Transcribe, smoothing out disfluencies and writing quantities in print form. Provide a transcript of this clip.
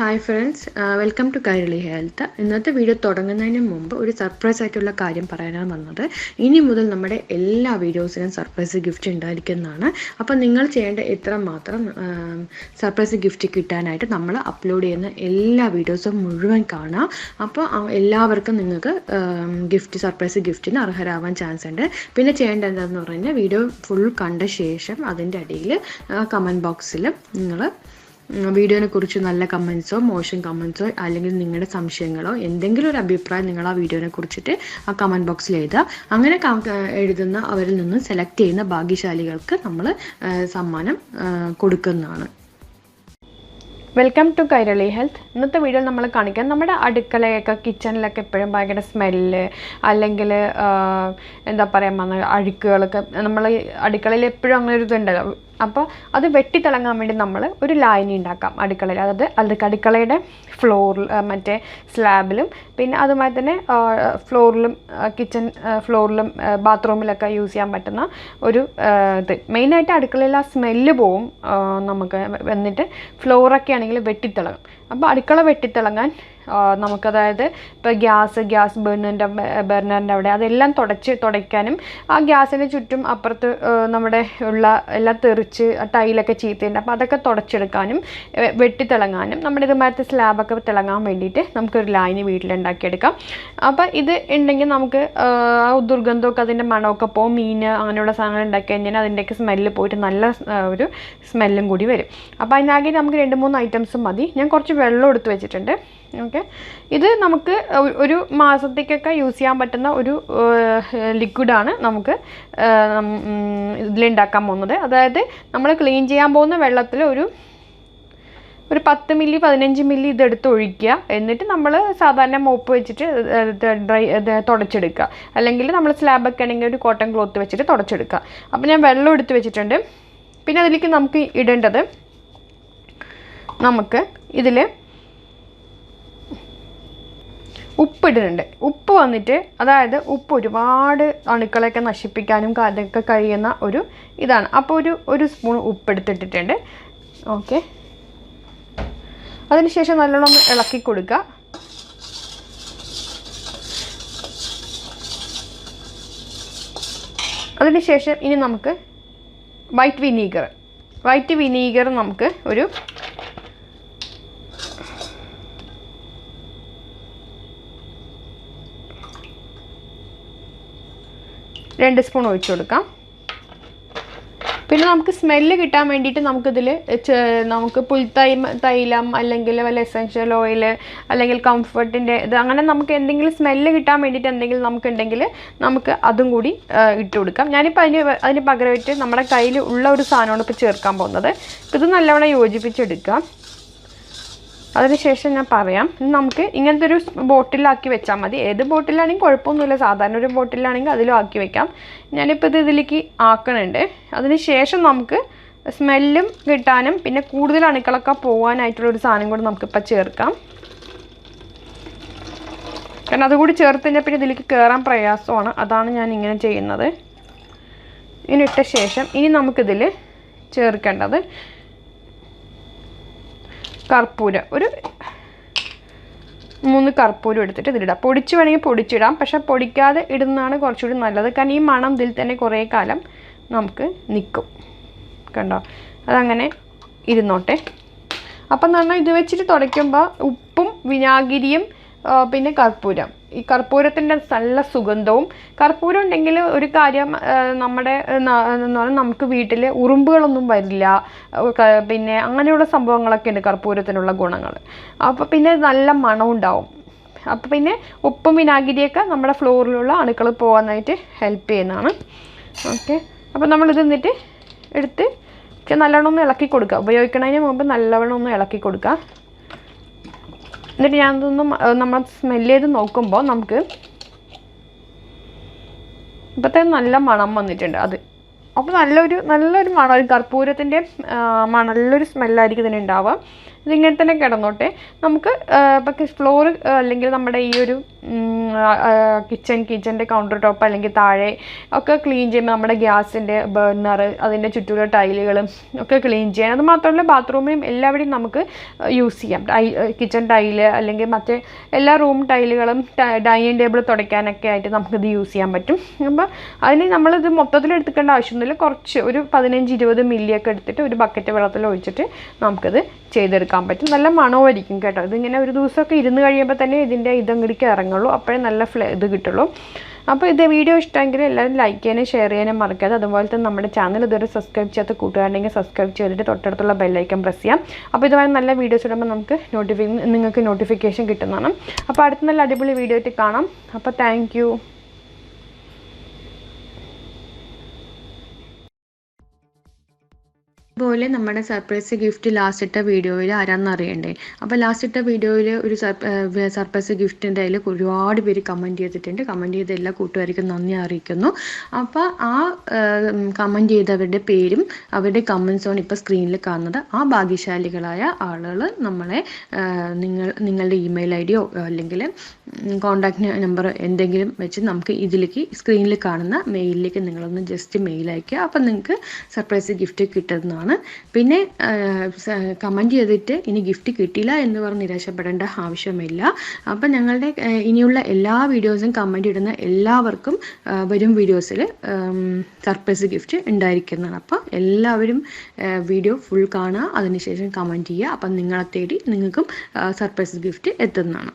Hi friends, welcome to Kairali Health. ഇന്നത്തെ video തുടങ്ങുന്നതിന് മുമ്പ് ഒരു സർപ്രൈസ് ആയിട്ടുള്ള കാര്യം പറയാനാണ് വന്നത്. ഇനി മുതൽ നമ്മുടെ എല്ലാ വീഡിയോസിനും സർപ്രൈസ് ഗിഫ്റ്റ് ഉണ്ടായിരിക്കുന്നതാണ്. അപ്പോൾ നിങ്ങൾ ചെയ്യേണ്ട ഇത്ര മാത്രം സർപ്രൈസ് ഗിഫ്റ്റ് കിട്ടാനായിട്ട് നമ്മൾ അപ്ലോഡ് ചെയ്യുന്ന എല്ലാ വീഡിയോസും മുഴുവൻ കാണാം. അപ്പോൾ എല്ലാവർക്കും നിങ്ങൾക്ക് സർപ്രൈസ് ഗിഫ്റ്റിന് അർഹരാവാൻ ചാൻസ് ഉണ്ട്. പിന്നെ ചെയ്യേണ്ടത് എന്താണെന്ന് പറഞ്ഞാൽ വീഡിയോ ഫുൾ കണ്ട ശേഷം അതിൻ്റെ അടിയിൽ കമൻറ്റ് ബോക്സിൽ നിങ്ങൾ വീഡിയോനെ കുറിച്ച് നല്ല കമൻസോ മോശം കമൻസോ അല്ലെങ്കിൽ നിങ്ങളുടെ സംശയങ്ങളോ എന്തെങ്കിലും ഒരു അഭിപ്രായം നിങ്ങൾ ആ വീഡിയോനെ കുറിച്ചിട്ട് ആ കമൻറ്റ് ബോക്സിൽ എഴുതുക. അങ്ങനെ എഴുതുന്ന അവരിൽ നിന്ന് സെലക്ട് ചെയ്യുന്ന ഭാഗ്യശാലികൾക്ക് നമ്മൾ സമ്മാനം കൊടുക്കുന്നതാണ്. Welcome to Kairali health. ഇന്നത്തെ വീഡിയോയിൽ നമ്മൾ കാണിക്കാൻ നമ്മുടെ അടുക്കളയൊക്കെ കിച്ചണിലൊക്കെ എപ്പോഴും ഭയങ്കര സ്മെല്ല് അല്ലെങ്കിൽ എന്താ പറയുക അഴുക്കുകളൊക്കെ നമ്മൾ അടുക്കളയിൽ എപ്പോഴും അങ്ങനെ ഒരു ഇതുണ്ടല്ലോ. അപ്പോൾ അത് വെട്ടിത്തിളങ്ങാൻ വേണ്ടി നമ്മൾ ഒരു ലായനി ഉണ്ടാക്കാം അടുക്കളയിൽ. അതായത് അടുക്കളയുടെ ഫ്ലോറിൽ മറ്റേ സ്ലാബിലും പിന്നെ അതുമായി തന്നെ ഫ്ലോറിലും കിച്ചൺ ഫ്ലോറിലും ബാത്റൂമിലൊക്കെ യൂസ് ചെയ്യാൻ പറ്റുന്ന ഒരു ഇത്. മെയിനായിട്ട് അടുക്കളയിൽ ആ സ്മെല്ല് പോവും നമുക്ക്. എന്നിട്ട് ഫ്ലോറൊക്കെ ആണെങ്കിൽ വെട്ടിത്തിളങ്ങും. അപ്പോൾ അടുക്കള വെട്ടിത്തിളങ്ങാൻ നമുക്കതായത് ഇപ്പോൾ ഗ്യാസ് ബർണറിൻ്റെ അവിടെ അതെല്ലാം തുടയ്ക്കാനും ആ ഗ്യാസിന് ചുറ്റും അപ്പുറത്ത് നമ്മുടെ ഉള്ള എല്ലാം തെറിച്ച് ടൈലൊക്കെ ചീത്തയുണ്ട്. അപ്പോൾ അതൊക്കെ തുടച്ചെടുക്കാനും വെട്ടിത്തിളങ്ങാനും നമ്മുടെ ഇതുമാരത്തെ സ്ലാബൊക്കെ തിളങ്ങാൻ വേണ്ടിയിട്ട് നമുക്കൊരു ലായനി വീട്ടിലുണ്ടാക്കിയെടുക്കാം. അപ്പോൾ ഇത് ഉണ്ടെങ്കിൽ നമുക്ക് ആ ദുർഗന്ധമൊക്കെ അതിൻ്റെ മണമൊക്കെ പോകും. മീൻ അങ്ങനെയുള്ള സാധനങ്ങൾ ഉണ്ടാക്കി കഴിഞ്ഞാൽ അതിൻ്റെയൊക്കെ സ്മെല്ല് പോയിട്ട് നല്ല ഒരു സ്മെല്ലും കൂടി വരും. അപ്പോൾ അതിനാകെ നമുക്ക് 2-3 ഐറ്റംസ് മതി. ഞാൻ കുറച്ച് വെള്ളം എടുത്ത് വെച്ചിട്ടുണ്ട്. ഓക്കെ, ഇത് നമുക്ക് ഒരു മാസത്തേക്കൊക്കെ യൂസ് ചെയ്യാൻ പറ്റുന്ന ഒരു ലിക്വിഡാണ് നമുക്ക് ഇതിലുണ്ടാക്കാൻ പോകുന്നത്. അതായത് നമ്മൾ ക്ലീൻ ചെയ്യാൻ പോകുന്ന വെള്ളത്തിൽ ഒരു 10 മില്ലി 15 മില്ലി ഇതെടുത്ത് ഒഴിക്കുക. എന്നിട്ട് നമ്മൾ സാധാരണ മോപ്പ് വെച്ചിട്ട് തുടച്ചെടുക്കുക. അല്ലെങ്കിൽ നമ്മൾ സ്ലാബൊക്കെ ആണെങ്കിൽ ഒരു കോട്ടൺ ക്ലോത്ത് വെച്ചിട്ട് തുടച്ചെടുക്കുക. അപ്പോൾ ഞാൻ വെള്ളം എടുത്ത് വെച്ചിട്ടുണ്ട്. പിന്നെ അതിലേക്ക് നമുക്ക് ഇടേണ്ടത്, നമുക്ക് ഇതിൽ ഉപ്പിടുന്നുണ്ട്. ഉപ്പ് വന്നിട്ട് അതായത് ഉപ്പ് ഒരുപാട് അണുക്കളൊക്കെ നശിപ്പിക്കാനും അതൊക്കെ കഴിയുന്ന ഒരു ഇതാണ്. അപ്പോൾ ഒരു സ്പൂൺ ഉപ്പ് എടുത്തിട്ടിട്ടുണ്ട്. ഓക്കെ, അതിനുശേഷം നല്ലോണം ഇളക്കി കൊടുക്കുക. അതിനുശേഷം ഇനി നമുക്ക് വൈറ്റ് വിനീഗർ നമുക്ക് ഒരു 2 സ്പൂൺ ഒഴിച്ചു കൊടുക്കാം. പിന്നെ നമുക്ക് സ്മെല്ല് കിട്ടാൻ വേണ്ടിയിട്ട് നമുക്ക് തൈലം അല്ലെങ്കിൽ വല്ല എസെൻഷ്യൽ ഓയിൽ അല്ലെങ്കിൽ കംഫർട്ടിൻ്റെ ഇത് അങ്ങനെ നമുക്ക് എന്തെങ്കിലും സ്മെല്ല് കിട്ടാൻ വേണ്ടിയിട്ട് എന്തെങ്കിലും നമുക്കുണ്ടെങ്കിൽ നമുക്ക് അതും കൂടി ഇട്ട് കൊടുക്കാം. ഞാനിപ്പോൾ അതിന് പകരമായിട്ട് നമ്മുടെ കയ്യിൽ ഉള്ള ഒരു സാധനമാണ് ഇപ്പോൾ ചേർക്കാൻ പോകുന്നത്. ഇത് നല്ലവണ്ണം യോജിപ്പിച്ചെടുക്കാം. അതിനുശേഷം ഞാൻ പറയാം. നമുക്ക് ഇങ്ങനത്തെ ഒരു ബോട്ടിലാക്കി വെച്ചാൽ മതി. ഏത് ബോട്ടിലാണെങ്കിൽ കുഴപ്പമൊന്നുമില്ല. സാധാരണ ഒരു ബോട്ടിലാണെങ്കിൽ അതിലും ആക്കി വെക്കാം. ഞാനിപ്പോൾ ഇതിലേക്ക് ആക്കണുണ്ട്. അതിനുശേഷം നമുക്ക് സ്മെല്ലും കിട്ടാനും പിന്നെ കൂടുതൽ അണുക്കളൊക്കെ പോകാനായിട്ടുള്ളൊരു സാധനം കൂടി നമുക്കിപ്പോൾ ചേർക്കാം. കാരണം അതുകൂടി ചേർത്ത് കഴിഞ്ഞാൽ പിന്നെ ഇതിലേക്ക് കയറാൻ പ്രയാസമാണ്. അതാണ് ഞാൻ ഇങ്ങനെ ചെയ്യുന്നത്. ഇനി ഇട്ട ശേഷം ഇനി നമുക്കിതിൽ ചേർക്കേണ്ടത് കർപ്പൂരം. ഒരു 3 കർപ്പൂരം എടുത്തിട്ട് ഇതിലിടാം. പൊടിച്ച് വേണമെങ്കിൽ പൊടിച്ചിടാം. പക്ഷെ പൊടിക്കാതെ ഇടുന്നതാണ് കുറച്ചുകൂടി നല്ലത്. കാരണം ഈ മണം ഇതിൽ തന്നെ കുറേ കാലം നമുക്ക് നിൽക്കും. കണ്ടോ, അതങ്ങനെ ഇരുന്നോട്ടെ. അപ്പം എന്ന് പറഞ്ഞാൽ ഇത് വെച്ചിട്ട് തുടയ്ക്കുമ്പോൾ ഉപ്പും വിനാഗിരിയും പിന്നെ കർപ്പൂരം, ഈ കർപ്പൂരത്തിൻ്റെ നല്ല സുഗന്ധവും. കർപ്പൂരം ഉണ്ടെങ്കിൽ ഒരു കാര്യം നമ്മുടെ നമുക്ക് വീട്ടിൽ ഉറുമ്പുകളൊന്നും വരില്ല. പിന്നെ അങ്ങനെയുള്ള സംഭവങ്ങളൊക്കെ ഉണ്ട് കർപ്പൂരത്തിനുള്ള ഗുണങ്ങൾ. അപ്പോൾ പിന്നെ നല്ല മണം ഉണ്ടാവും. അപ്പോൾ പിന്നെ ഉപ്പും വിനാഗിരിയൊക്കെ നമ്മുടെ ഫ്ലോറിലുള്ള അണുക്കൾ പോകാനായിട്ട് ഹെൽപ്പ് ചെയ്യുന്നതാണ്. ഓക്കെ, അപ്പോൾ നമ്മളിത് എന്നിട്ട് എടുത്ത് നല്ലവണ്ണം ഒന്ന് ഇളക്കി കൊടുക്കുക. ഉപയോഗിക്കുന്നതിന് മുമ്പ് നല്ലവണ്ണം ഒന്ന് ഇളക്കി കൊടുക്കുക. എന്നിട്ട് ഞാനതൊന്നും നമ്മൾ സ്മെല്ല് ചെയ്ത് നോക്കുമ്പോൾ നമുക്ക് ഇപ്പോഴത്തെ നല്ല മണം വന്നിട്ടുണ്ട്. അപ്പോൾ നല്ലൊരു മണം, കർപ്പൂരത്തിൻ്റെ നല്ലൊരു സ്മെല്ലായിരിക്കും ഇതിനുണ്ടാവുക. ഇതിങ്ങനെ തന്നെ കിടന്നോട്ടെ. നമുക്ക് ഇപ്പം ഫ്ലോർ അല്ലെങ്കിൽ നമ്മുടെ ഈ ഒരു കിച്ചൻ്റെ കൗണ്ടർ ടോപ്പ് അല്ലെങ്കിൽ താഴെ ഒക്കെ ക്ലീൻ ചെയ്യുമ്പോൾ നമ്മുടെ ഗ്യാസിൻ്റെ ബർണർ, അതിൻ്റെ ചുറ്റുമുള്ള ടൈലുകളും ഒക്കെ ക്ലീൻ ചെയ്യാൻ, അത് മാത്രമല്ല ബാത്റൂമിലും എല്ലാവരെയും നമുക്ക് യൂസ് ചെയ്യാം. കിച്ചൺ ടൈല് അല്ലെങ്കിൽ മറ്റേ എല്ലാ റൂം ടൈലുകളും ഡൈനിങ് ടേബിൾ തുടയ്ക്കാനൊക്കെ ആയിട്ട് നമുക്കിത് യൂസ് ചെയ്യാൻ പറ്റും. അപ്പോൾ അതിന് നമ്മളിത് മൊത്തത്തിൽ എടുക്കേണ്ട ആവശ്യമൊന്നുമില്ല. കുറച്ച് ഒരു 15-20 മില്ലിയൊക്കെ എടുത്തിട്ട് ഒരു ബക്കറ്റ് വെള്ളത്തിൽ ഒഴിച്ചിട്ട് നമുക്കിത് ചെയ്തെടുക്കാൻ പറ്റും. നല്ല മണമായിരിക്കും കേട്ടോ. ഇതിങ്ങനെ ഒരു ദിവസമൊക്കെ ഇരുന്ന് കഴിയുമ്പോൾ തന്നെ ഇതിൻ്റെ ഇതങ്ങടിക്ക് ഇറങ്ങുള്ളൂ. അപ്പോഴേ നല്ല ഇത് കിട്ടുള്ളൂ. അപ്പോൾ ഇത് വീഡിയോ ഇഷ്ടമെങ്കിൽ എല്ലാവരും ലൈക്ക് ചെയ്യാനും ഷെയർ ചെയ്യാനും മറക്കാതെ. അതുപോലെ തന്നെ നമ്മുടെ ചാനൽ ഇതുവരെ സബ്സ്ക്രൈബ് ചെയ്യാത്ത കൂട്ടുകാരുണ്ടെങ്കിൽ സബ്സ്ക്രൈബ് ചെയ്തിട്ട് തൊട്ടടുത്തുള്ള ബെല്ലൈക്കൺ പ്രസ് ചെയ്യാം. അപ്പോൾ ഇതുവരെ നല്ല വീഡിയോസ് ഇടുമ്പോൾ നമുക്ക് നിങ്ങൾക്ക് നോട്ടിഫിക്കേഷൻ കിട്ടുന്നതാണ്. അപ്പോൾ അടുത്ത നല്ല അടിപൊളി വീഡിയോ ആയിട്ട് കാണാം. അപ്പോൾ താങ്ക് യു. അതുപോലെ നമ്മുടെ സർപ്രൈസ് ഗിഫ്റ്റ് ലാസ്റ്റ് ഇട്ട വീഡിയോയിൽ ആരാന്ന് അറിയണ്ടേ? അപ്പോൾ ലാസ്റ്റ് ഇട്ട വീഡിയോയിൽ ഒരു സർപ്രൈസ് ഗിഫ്റ്റിൻ്റെ അതിൽ ഒരുപാട് പേര് കമൻറ്റ് ചെയ്തിട്ടുണ്ട്. കമൻറ്റ് ചെയ്ത എല്ലാ കൂട്ടുകാർക്കും നന്ദി അറിയിക്കുന്നു. അപ്പോൾ ആ കമൻറ്റ് ചെയ്തവരുടെ പേരും അവരുടെ കമൻറ്റ്സുമാണ് ഇപ്പോൾ സ്ക്രീനിൽ കാണുന്നത്. ആ ഭാഗ്യശാലികളായ ആളുകൾ നമ്മളെ നിങ്ങളുടെ ഇമെയിൽ ഐ ഡിയോ അല്ലെങ്കിൽ കോൺടാക്റ്റ് നമ്പർ എന്തെങ്കിലും വെച്ച് നമുക്ക് ഇതിലേക്ക് സ്ക്രീനിൽ കാണുന്ന മെയിലിലേക്ക് നിങ്ങളൊന്ന് ജസ്റ്റ് മെയിൽ അയക്കുക. അപ്പം നിങ്ങൾക്ക് സർപ്രൈസ് ഗിഫ്റ്റ് കിട്ടുന്നതാണ്. പിന്നെ കമൻറ്റ് ചെയ്തിട്ട് ഇനി ഗിഫ്റ്റ് കിട്ടിയില്ല എന്ന് പറഞ്ഞ് നിരാശപ്പെടേണ്ട ആവശ്യമില്ല. അപ്പം ഞങ്ങളുടെ ഇനിയുള്ള എല്ലാ വീഡിയോസും കമൻറ്റ് ഇടുന്ന എല്ലാവർക്കും വരും വീഡിയോസിൽ സർപ്രൈസ് ഗിഫ്റ്റ് ഉണ്ടായിരിക്കുന്നതാണ്. അപ്പോൾ എല്ലാവരും വീഡിയോ ഫുൾ കാണുക, അതിനുശേഷം കമൻറ്റ് ചെയ്യുക. അപ്പം നിങ്ങളെ തേടി നിങ്ങൾക്കും സർപ്രൈസ് ഗിഫ്റ്റ് എത്തുന്നതാണ്.